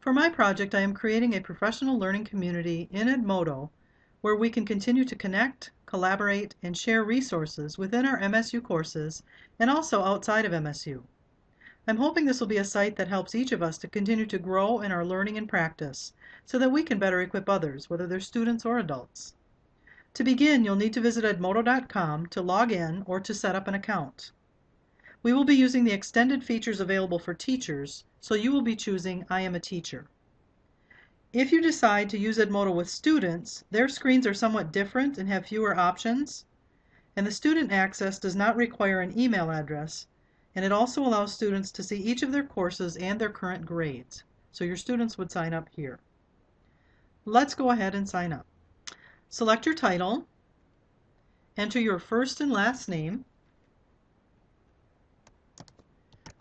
For my project, I am creating a professional learning community in Edmodo where we can continue to connect, collaborate, and share resources within our MSU courses and also outside of MSU. I'm hoping this will be a site that helps each of us to continue to grow in our learning and practice so that we can better equip others, whether they're students or adults. To begin, you'll need to visit edmodo.com to log in or to set up an account. We will be using the extended features available for teachers, so you will be choosing I am a teacher. If you decide to use Edmodo with students, their screens are somewhat different and have fewer options, and the student access does not require an email address, and it also allows students to see each of their courses and their current grades. So your students would sign up here. Let's go ahead and sign up. Select your title, enter your first and last name.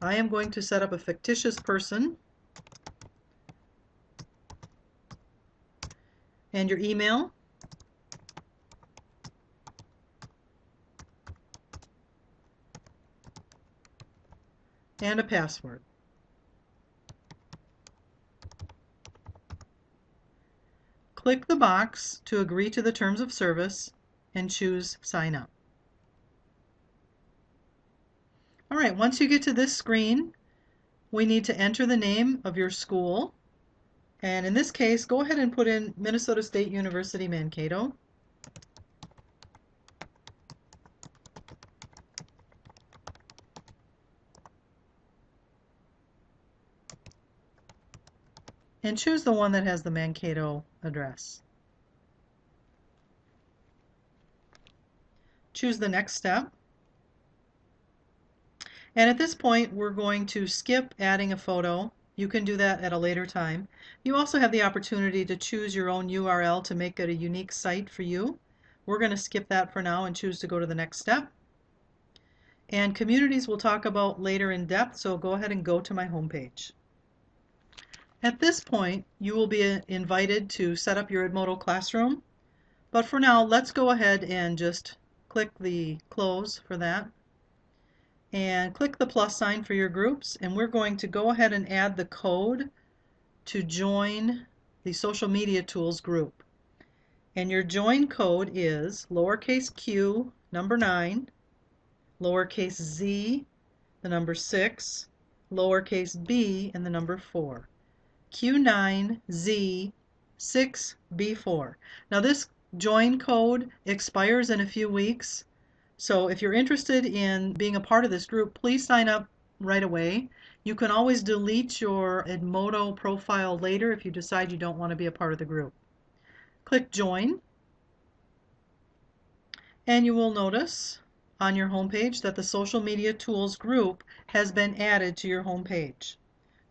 I am going to set up a fictitious person, and your email, and a password. Click the box to agree to the terms of service and choose Sign Up. All right, once you get to this screen, we need to enter the name of your school. And in this case, go ahead and put in Minnesota State University Mankato. And choose the one that has the Mankato address. Choose the next step. And at this point, we're going to skip adding a photo. You can do that at a later time. You also have the opportunity to choose your own URL to make it a unique site for you. We're going to skip that for now and choose to go to the next step. And communities we'll talk about later in depth, so go ahead and go to my homepage. At this point, you will be invited to set up your Edmodo classroom. But for now, let's go ahead and just click the close for that. And click the plus sign for your groups, and we're going to go ahead and add the code to join the social media tools group. And your join code is lowercase q, number 9, lowercase z, the number 6, lowercase b, and the number 4. Q9Z6B4. Now this join code expires in a few weeks. So if you're interested in being a part of this group, please sign up right away. You can always delete your Edmodo profile later if you decide you don't want to be a part of the group. Click Join, and you will notice on your homepage that the Social Media Tools group has been added to your homepage.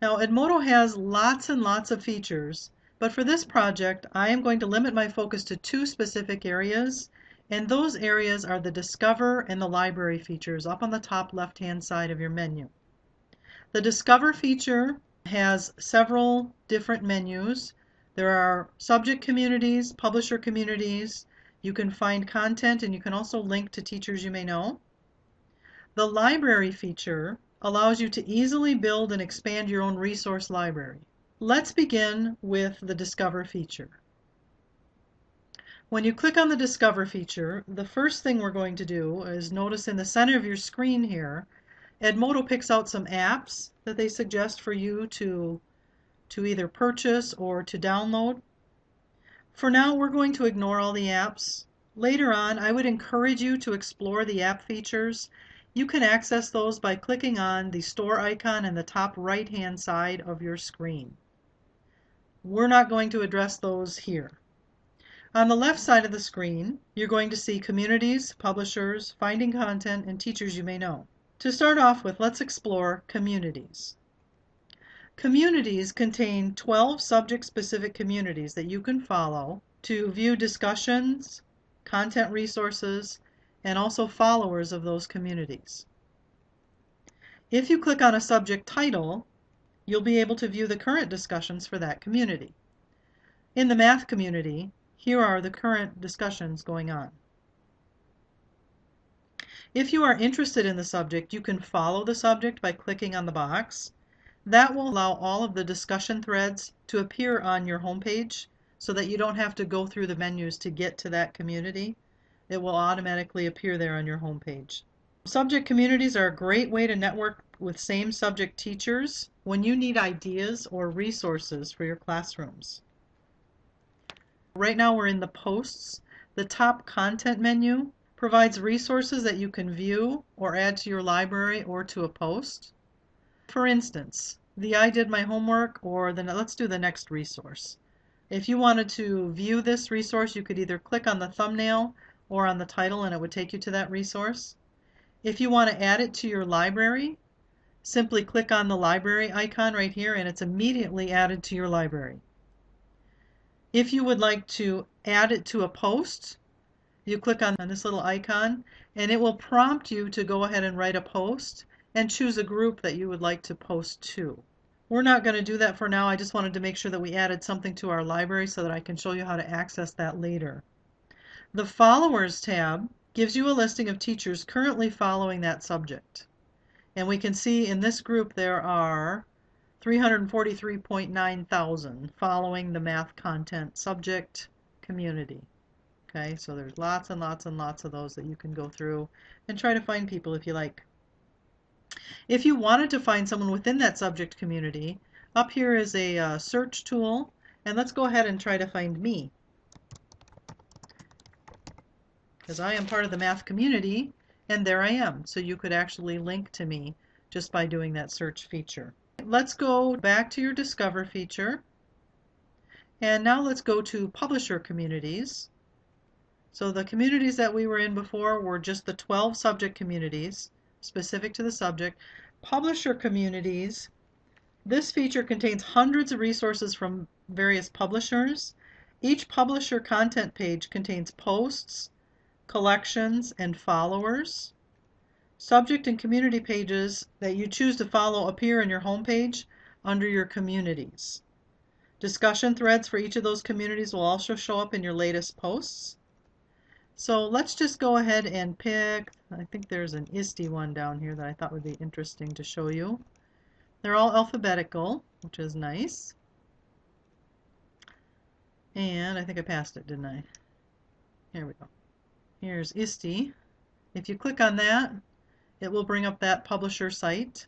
Now Edmodo has lots and lots of features, but for this project I am going to limit my focus to 2 specific areas. And those areas are the Discover and the Library features up on the top left-hand side of your menu. The Discover feature has several different menus. There are subject communities, publisher communities. You can find content, and you can also link to teachers you may know. The Library feature allows you to easily build and expand your own resource library. Let's begin with the Discover feature. When you click on the Discover feature, the first thing we're going to do is notice in the center of your screen here, Edmodo picks out some apps that they suggest for you to either purchase or to download. For now, we're going to ignore all the apps. Later on, I would encourage you to explore the app features. You can access those by clicking on the store icon in the top right-hand side of your screen. We're not going to address those here. On the left side of the screen, you're going to see communities, publishers, finding content, and teachers you may know. To start off with, let's explore communities. Communities contain 12 subject-specific communities that you can follow to view discussions, content resources, and also followers of those communities. If you click on a subject title, you'll be able to view the current discussions for that community. In the math community, here are the current discussions going on. If you are interested in the subject, you can follow the subject by clicking on the box. That will allow all of the discussion threads to appear on your homepage so that you don't have to go through the menus to get to that community. It will automatically appear there on your homepage. Subject communities are a great way to network with same subject teachers when you need ideas or resources for your classrooms. Right now we're in the posts. The top content menu provides resources that you can view or add to your library or to a post. For instance, the I did my homework, or let's do the next resource. If you wanted to view this resource, you could either click on the thumbnail or on the title and it would take you to that resource. If you want to add it to your library, simply click on the library icon right here and it's immediately added to your library. If you would like to add it to a post, you click on this little icon and it will prompt you to go ahead and write a post and choose a group that you would like to post to. We're not going to do that for now. I just wanted to make sure that we added something to our library so that I can show you how to access that later. The Followers tab gives you a listing of teachers currently following that subject. And we can see in this group there are 343.9 thousand following the math content subject community. Okay, so there's lots and lots and lots of those that you can go through and try to find people if you like. If you wanted to find someone within that subject community, up here is a search tool, and let's go ahead and try to find me. Because I am part of the math community, and there I am. So you could actually link to me just by doing that search feature. Let's go back to your Discover feature. And now let's go to Publisher Communities. So the communities that we were in before were just the 12 subject communities specific to the subject. Publisher Communities, this feature contains hundreds of resources from various publishers. Each publisher content page contains posts, collections, and followers. Subject and community pages that you choose to follow appear in your homepage under your communities. Discussion threads for each of those communities will also show up in your latest posts. So let's just go ahead and pick, I think there's an ISTE one down here that I thought would be interesting to show you. They're all alphabetical, which is nice. And I think I passed it, didn't I? Here we go. Here's ISTE. If you click on that, it will bring up that publisher site.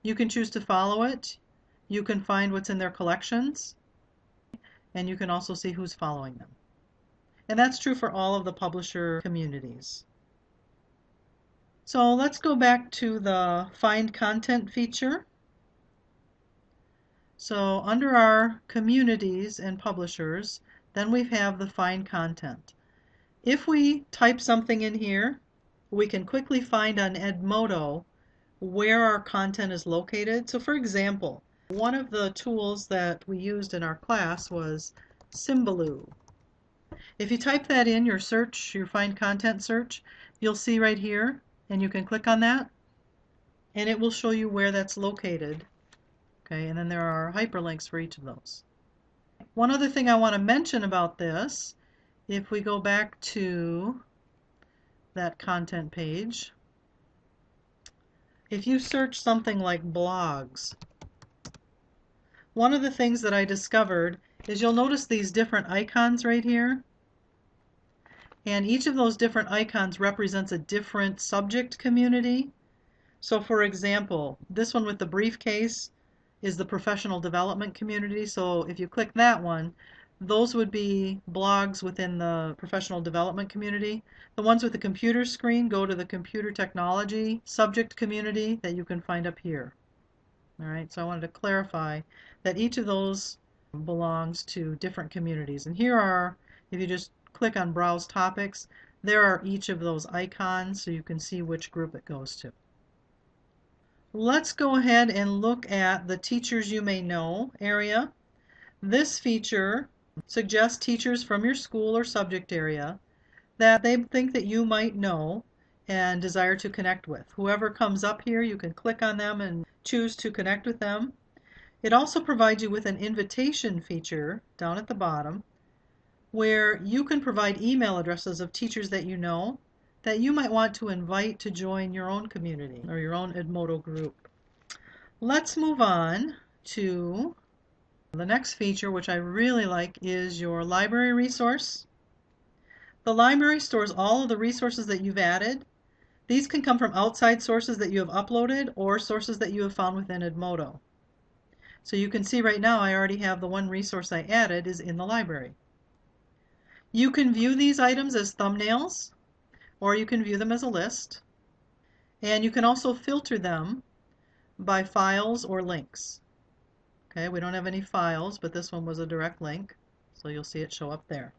You can choose to follow it. You can find what's in their collections. And you can also see who's following them. And that's true for all of the publisher communities. So let's go back to the Find Content feature. So under our communities and publishers, then we have the Find Content. If we type something in here, we can quickly find on Edmodo where our content is located. So for example, one of the tools that we used in our class was Symbaloo. If you type that in your search, your Find Content search, you'll see right here, and you can click on that, and it will show you where that's located. Okay, and then there are hyperlinks for each of those. One other thing I want to mention about this, if we go back to that content page, if you search something like blogs, one of the things that I discovered is you'll notice these different icons right here. And each of those different icons represents a different subject community. So for example, this one with the briefcase is the professional development community. So if you click that one, those would be blogs within the professional development community. The ones with the computer screen go to the computer technology subject community that you can find up here. All right, so I wanted to clarify that each of those belongs to different communities. And here are, if you just click on Browse Topics, there are each of those icons so you can see which group it goes to. Let's go ahead and look at the Teachers You May Know area. This feature suggests teachers from your school or subject area that they think that you might know and desire to connect with. Whoever comes up here, you can click on them and choose to connect with them. It also provides you with an invitation feature down at the bottom where you can provide email addresses of teachers that you know that you might want to invite to join your own community or your own Edmodo group. Let's move on to the next feature, which I really like, is your library resource. The library stores all of the resources that you've added. These can come from outside sources that you have uploaded or sources that you have found within Edmodo. So you can see right now I already have the one resource I added is in the library. You can view these items as thumbnails, or you can view them as a list. And you can also filter them by files or links. Okay, we don't have any files, but this one was a direct link, so you'll see it show up there.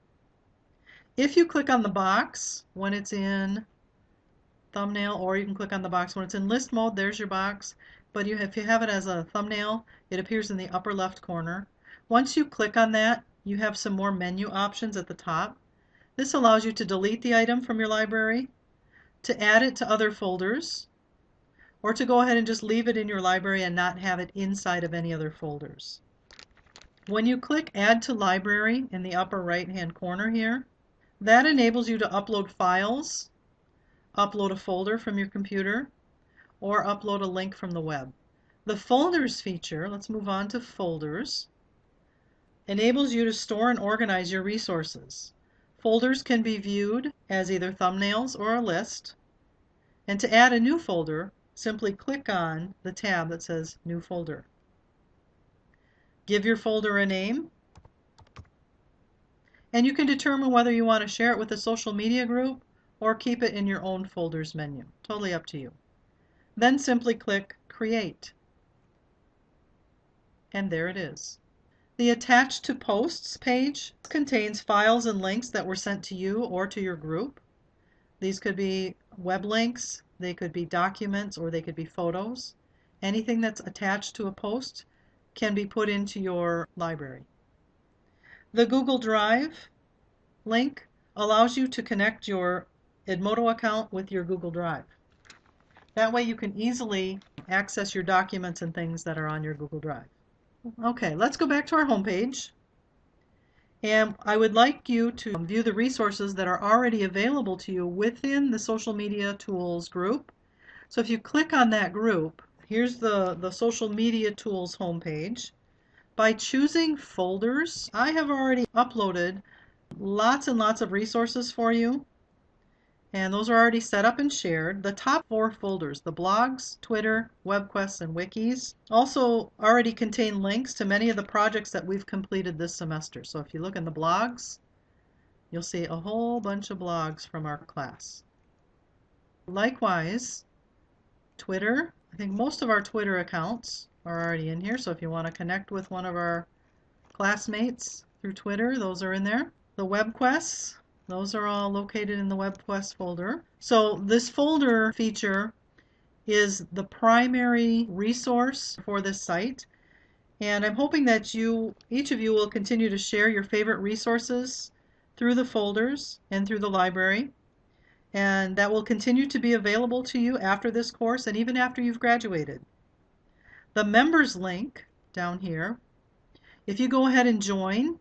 If you click on the box when it's in thumbnail, or you can click on the box when it's in list mode, there's your box. But if you have it as a thumbnail, it appears in the upper left corner. Once you click on that, you have some more menu options at the top. This allows you to delete the item from your library, to add it to other folders, or to go ahead and just leave it in your library and not have it inside of any other folders. When you click Add to Library in the upper right-hand corner here, that enables you to upload files, upload a folder from your computer, or upload a link from the web. The Folders feature, let's move on to Folders, enables you to store and organize your resources. Folders can be viewed as either thumbnails or a list. And to add a new folder, simply click on the tab that says New Folder. Give your folder a name, and you can determine whether you want to share it with a social media group or keep it in your own folders menu. Totally up to you. Then simply click Create. And there it is. The Attach to Posts page contains files and links that were sent to you or to your group. These could be web links, they could be documents, or they could be photos. Anything that's attached to a post can be put into your library. The Google Drive link allows you to connect your Edmodo account with your Google Drive. That way you can easily access your documents and things that are on your Google Drive. Okay, let's go back to our home page. And I would like you to view the resources that are already available to you within the Social Media Tools group. So if you click on that group, here's the Social Media Tools homepage. By choosing folders, I have already uploaded lots and lots of resources for you. And those are already set up and shared. The top 4 folders, the blogs, Twitter, WebQuests, and wikis, also already contain links to many of the projects that we've completed this semester. So if you look in the blogs, you'll see a whole bunch of blogs from our class. Likewise, Twitter, I think most of our Twitter accounts are already in here. So if you want to connect with one of our classmates through Twitter, those are in there. The WebQuests, those are all located in the WebQuest folder. So this folder feature is the primary resource for this site. And I'm hoping that each of you will continue to share your favorite resources through the folders and through the library. And that will continue to be available to you after this course and even after you've graduated. The members link down here, if you go ahead and join,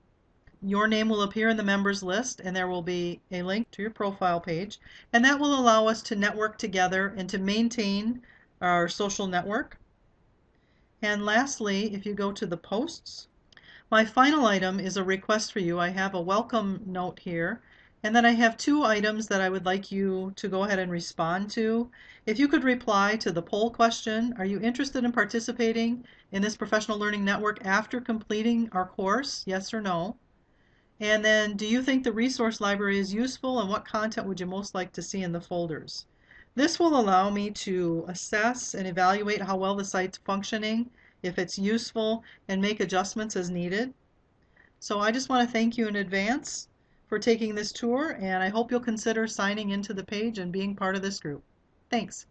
your name will appear in the members list, and there will be a link to your profile page, and that will allow us to network together and to maintain our social network. And lastly, if you go to the posts, my final item is a request for you. I have a welcome note here, and then I have 2 items that I would like you to go ahead and respond to. If you could reply to the poll question, are you interested in participating in this professional learning network after completing our course, yes or no? And then, do you think the resource library is useful, and what content would you most like to see in the folders? This will allow me to assess and evaluate how well the site's functioning, if it's useful, and make adjustments as needed. So I just want to thank you in advance for taking this tour, and I hope you'll consider signing into the page and being part of this group. Thanks.